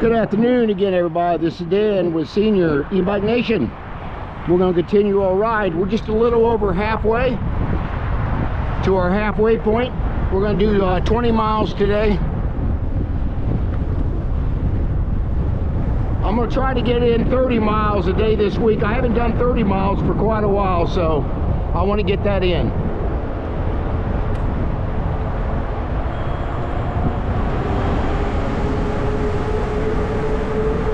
Good afternoon again, everybody. This is Dan with Senior E-Bike Nation. We're going to continue our ride. We're just a little over halfway to our halfway point. We're going to do 20 miles today. I'm going to try to get in 30 miles a day this week. I haven't done 30 miles for quite a while, so I want to get that in.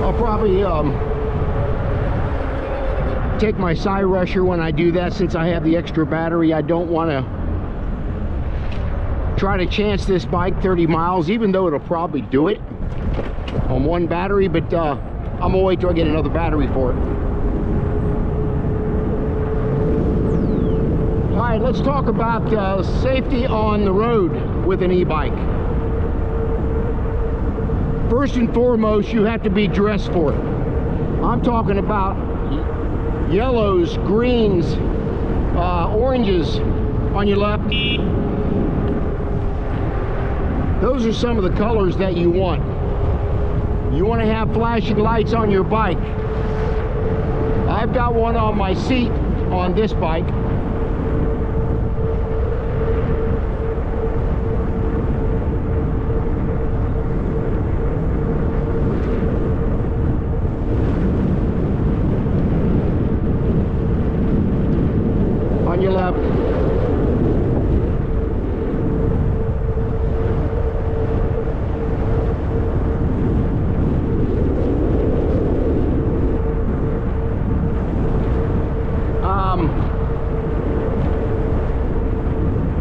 I'll probably take my Cyrusher when I do that, since I have the extra battery. I don't want to try to chance this bike 30 miles, even though it'll probably do it on one battery, but I'm gonna wait till I get another battery for it. All right, let's talk about safety on the road with an e-bike. First and foremost, you have to be dressed for it. I'm talking about yellows, greens, oranges on your left. Those are some of the colors that you want. You want to have flashing lights on your bike. I've got one on my seat on this bike. On your left.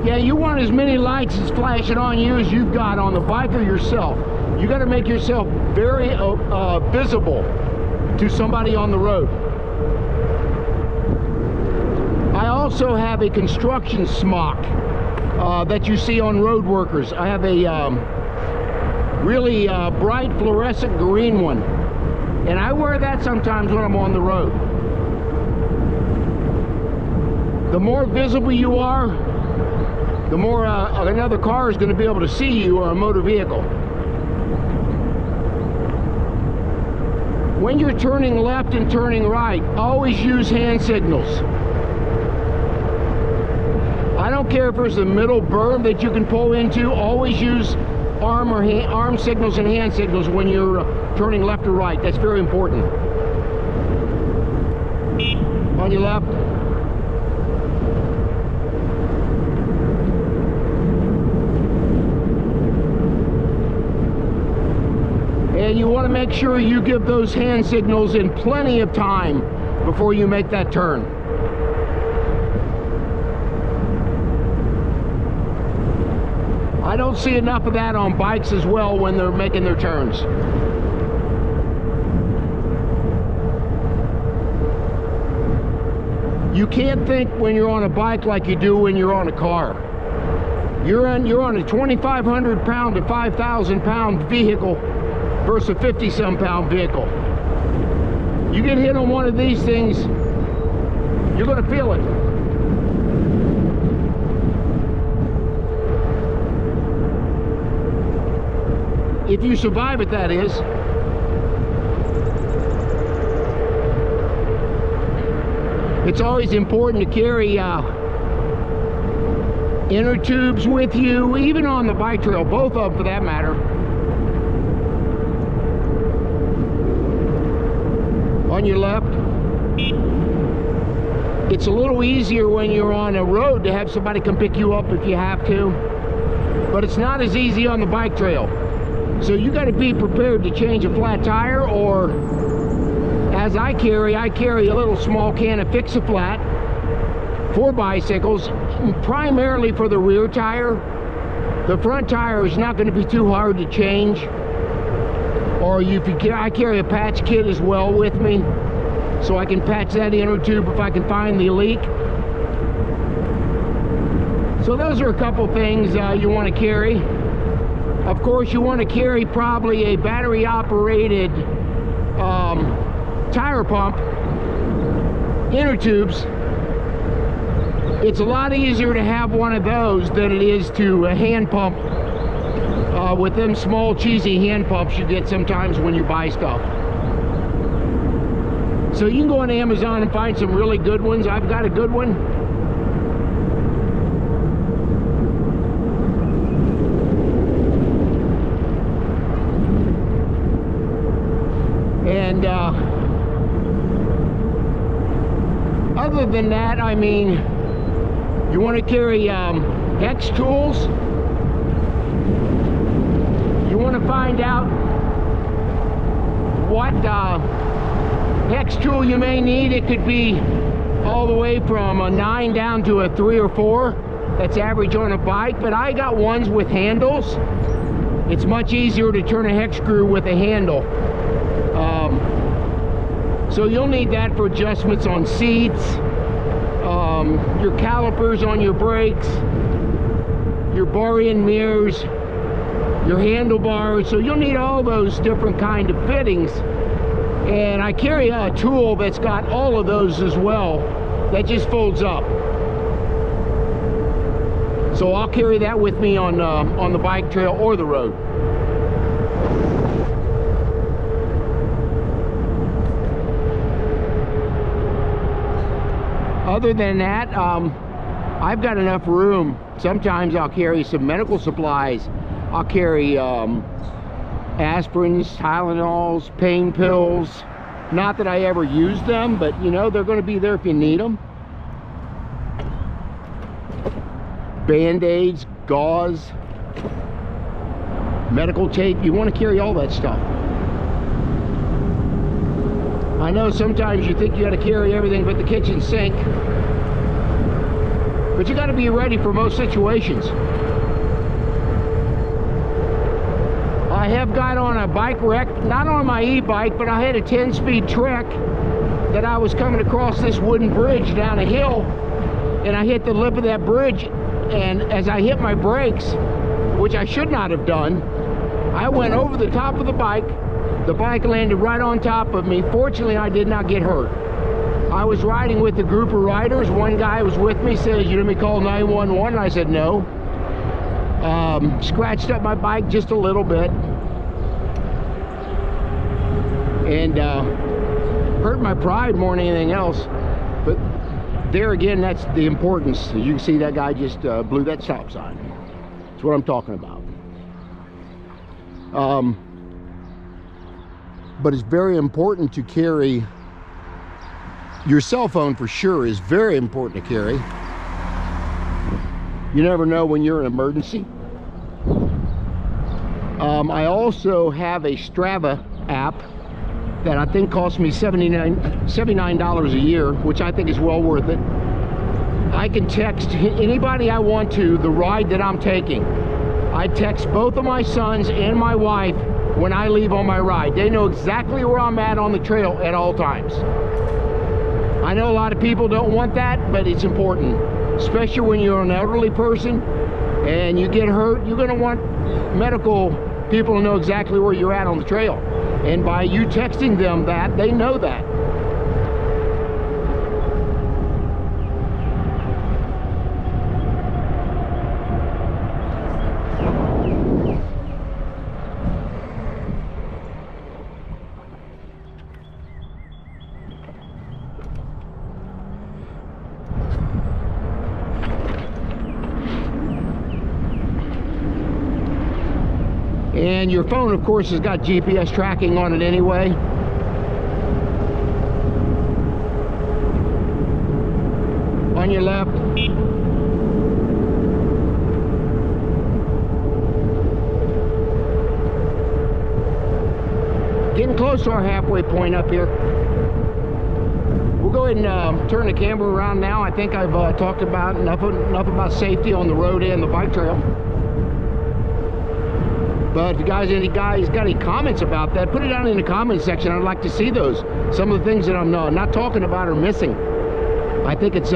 Yeah, you want as many lights as flashing on you as you've got on the bike or yourself. You got to make yourself very visible to somebody on the road. I also have a construction smock that you see on road workers. I have a really bright fluorescent green one, and I wear that sometimes when I'm on the road. The more visible you are, the more another car is going to be able to see you, or a motor vehicle. When you're turning left and turning right, always use hand signals. I don't care if there's a middle berm that you can pull into, always use arm signals and hand signals when you're turning left or right. That's very important. On your left. And you want to make sure you give those hand signals in plenty of time before you make that turn. I don't see enough of that on bikes as well when they're making their turns. You can't think when you're on a bike like you do when you're on a car. You're on a 2,500 pound to 5,000 pound vehicle versus a 50-some pound vehicle. You get hit on one of these things, you're going to feel it. If you survive it, that is. It's always important to carry inner tubes with you, even on the bike trail, both of them for that matter. On your left. It's a little easier when you're on a road to have somebody come pick you up if you have to, but it's not as easy on the bike trail. So you got to be prepared to change a flat tire, or as I carry a little small can of Fix-A-Flat for bicycles, primarily for the rear tire. The front tire is not going to be too hard to change. Or I carry a patch kit as well with me, so I can patch that inner tube if I can find the leak. So those are a couple things you want to carry. Of course, you want to carry probably a battery operated tire pump, inner tubes. It's a lot easier to have one of those than it is to hand pump with them small cheesy hand pumps you get sometimes when you buy stuff. So you can go on Amazon and find some really good ones. I've got a good one. And other than that, I mean, you want to carry hex tools. You want to find out what hex tool you may need. It could be all the way from a 9 down to a 3 or 4. That's average on a bike, but I got ones with handles. It's much easier to turn a hex screw with a handle. So you'll need that for adjustments on seats, your calipers on your brakes, your bar-in mirrors, your handlebars. So you'll need all those different kind of fittings. And I carry a tool that's got all of those as well, that just folds up. So I'll carry that with me on the bike trail or the road. Other than that, I've got enough room. Sometimes I'll carry some medical supplies. I'll carry aspirins, Tylenols, pain pills. Not that I ever use them, but you know, they're going to be there if you need them. Band-aids, gauze, medical tape. You want to carry all that stuff. I know sometimes you think you got to carry everything but the kitchen sink, but you got to be ready for most situations. I have got on a bike wreck, not on my e-bike, but I had a 10-speed Trek that I was coming across this wooden bridge down a hill, and I hit the lip of that bridge, and as I hit my brakes, which I should not have done, I went over the top of the bike. The bike landed right on top of me. Fortunately, I did not get hurt. I was riding with a group of riders. One guy was with me, says, "You let me call 911?" And I said, "No." Scratched up my bike just a little bit. And hurt my pride more than anything else. But there again, that's the importance. As you can see, that guy just blew that stop sign. That's what I'm talking about. But it's very important to carry your cell phone. For sure is very important to carry. You never know when you're in an emergency. I also have a Strava app that I think cost me $79 a year, which I think is well worth it. I can text anybody I want to the ride that I'm taking. I text both of my sons and my wife when I leave on my ride. They know exactly where I'm at on the trail at all times. I know a lot of people don't want that, but it's important, especially when you're an elderly person and you get hurt. You're going to want medical people to know exactly where you're at on the trail, and by you texting them that, they know that. And your phone, of course, has got GPS tracking on it anyway. On your left. Getting close to our halfway point up here. We'll go ahead and turn the camera around now. I think I've talked about enough about safety on the road and the bike trail. But if you guys, any guys got any comments about that, put it down in the comment section. I'd like to see those. Some of the things that I'm not talking about or missing. I think it's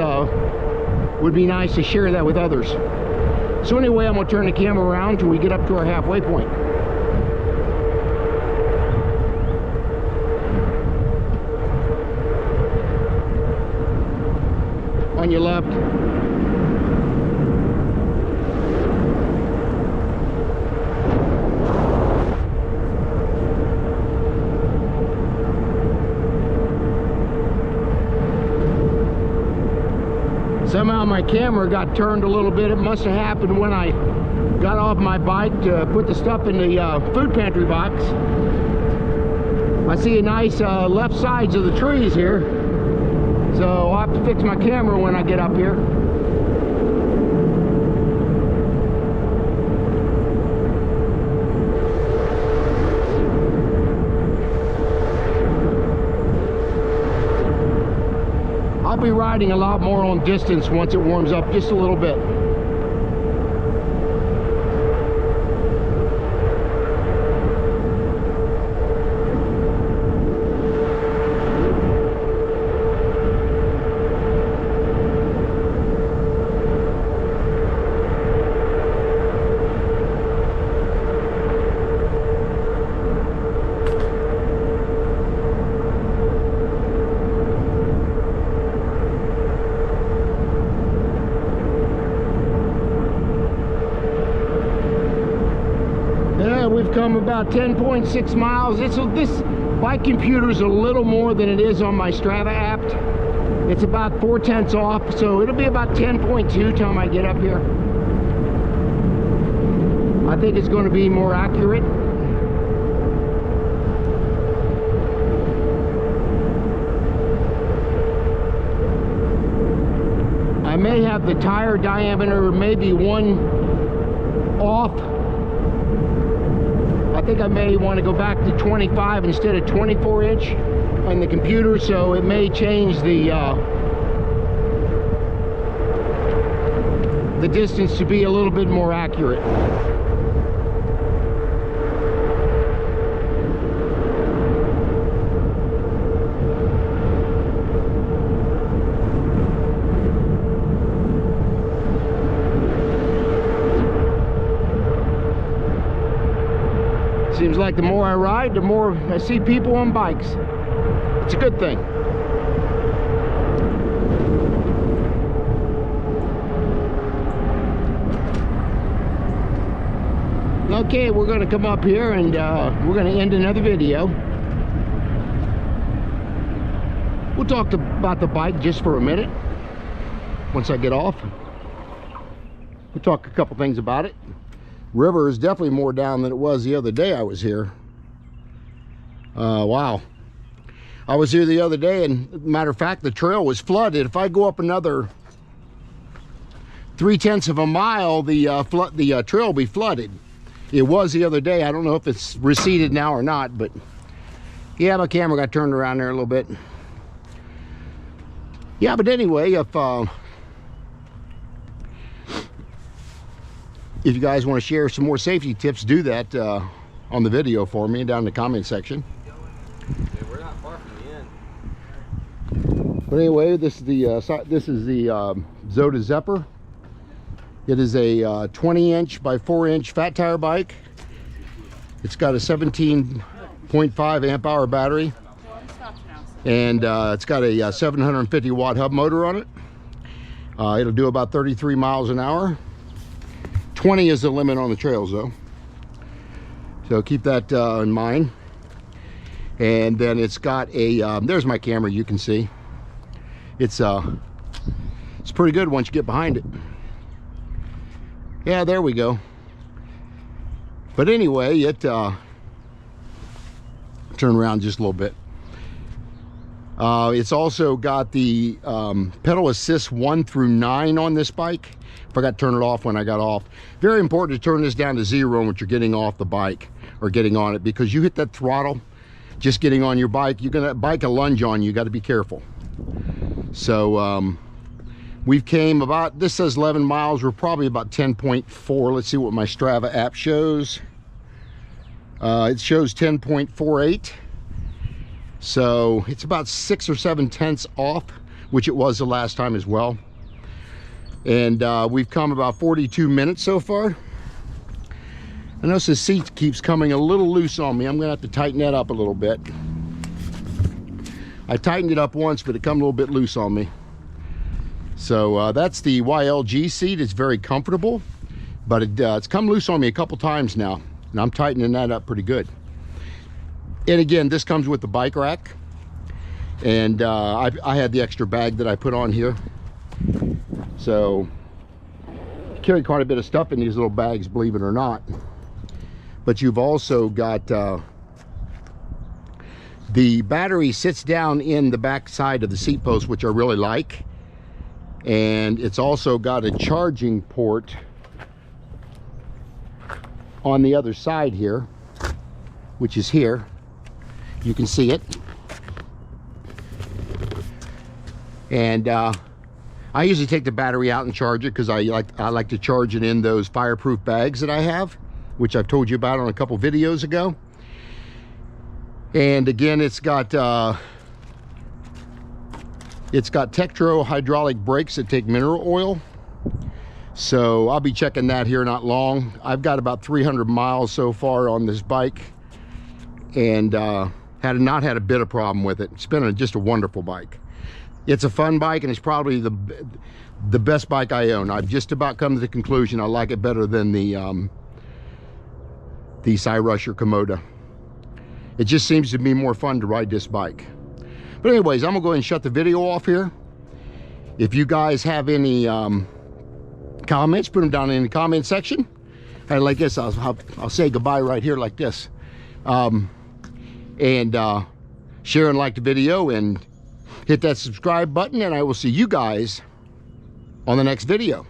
would be nice to share that with others. So anyway, I'm gonna turn the camera around till we get up to our halfway point. On your left. Somehow my camera got turned a little bit. It must have happened when I got off my bike to put the stuff in the food pantry box. I see a nice left sides of the trees here, so I'll have to fix my camera when I get up here. I'll be riding a lot more on distance once it warms up just a little bit. We've come about 10.6 miles. This bike computer is a little more than it is on my Strava app. It's about 0.4 off, so it'll be about 10.2 time I get up here. I think it's going to be more accurate. I may have the tire diameter maybe one off. I think I may want to go back to 25 instead of 24 inch on the computer, so it may change the distance to be a little bit more accurate. Seems like the more I ride, the more I see people on bikes. It's a good thing. Okay, we're going to come up here and we're going to end another video. We'll talk about the bike just for a minute. Once I get off, we'll talk a couple things about it. River is definitely more down than it was the other day I was here. Wow. I was here the other day, and matter of fact, the trail was flooded. If I go up another 0.3 of a mile, the trail will be flooded. It was the other day. I don't know if it's receded now or not, but yeah, my camera got turned around there a little bit. Yeah, but anyway, if you guys want to share some more safety tips, do that on the video for me down in the comment section. Yeah, we're not far from the end. But anyway, this is the Zoda Zepper. It is a 20 inch by 4 inch fat tire bike. It's got a 17.5 amp hour battery, and it's got a 750 watt hub motor on it. It'll do about 33 miles an hour. 20 is the limit on the trails though, so keep that in mind. And then it's got a there's my camera, you can see it's pretty good once you get behind it. Yeah, there we go. But anyway, it turn around just a little bit. It's also got the pedal assist 1 through 9 on this bike. Forgot to turn it off when I got off. Very important to turn this down to 0 when you're getting off the bike or getting on it, because you hit that throttle just getting on your bike, you're gonna bike a lunge on you. You got to be careful. So we've came about, this says 11 miles. We're probably about 10.4. Let's see what my Strava app shows. It shows 10.48. So it's about 6 or 7 tenths off, which it was the last time as well. And we've come about 42 minutes so far. I notice the seat keeps coming a little loose on me. I'm gonna have to tighten that up a little bit. I tightened it up once, but it come a little bit loose on me. So that's the YLG seat. It's very comfortable, but it's come loose on me a couple times now, and I'm tightening that up pretty good. And again, this comes with the bike rack, and I had the extra bag that I put on here. So carry quite a bit of stuff in these little bags, believe it or not. But you've also got the battery sits down in the back side of the seat post, which I really like. And it's also got a charging port on the other side here, which is here. You can see it. And I usually take the battery out and charge it because I like to charge it in those fireproof bags that I have, which I've told you about on a couple videos ago. And again, it's got Tektro hydraulic brakes that take mineral oil. So I'll be checking that here not long. I've got about 300 miles so far on this bike, and had not had a bit of problem with it. It's been just a wonderful bike. It's a fun bike, and it's probably the best bike I own. I've just about come to the conclusion I like it better than the Cyrusher Kommoda. It just seems to be more fun to ride this bike. But anyways, I'm gonna go ahead and shut the video off here. If you guys have any comments, put them down in the comment section. And like this, I'll say goodbye right here like this. Share and like the video and hit that subscribe button, and I will see you guys on the next video.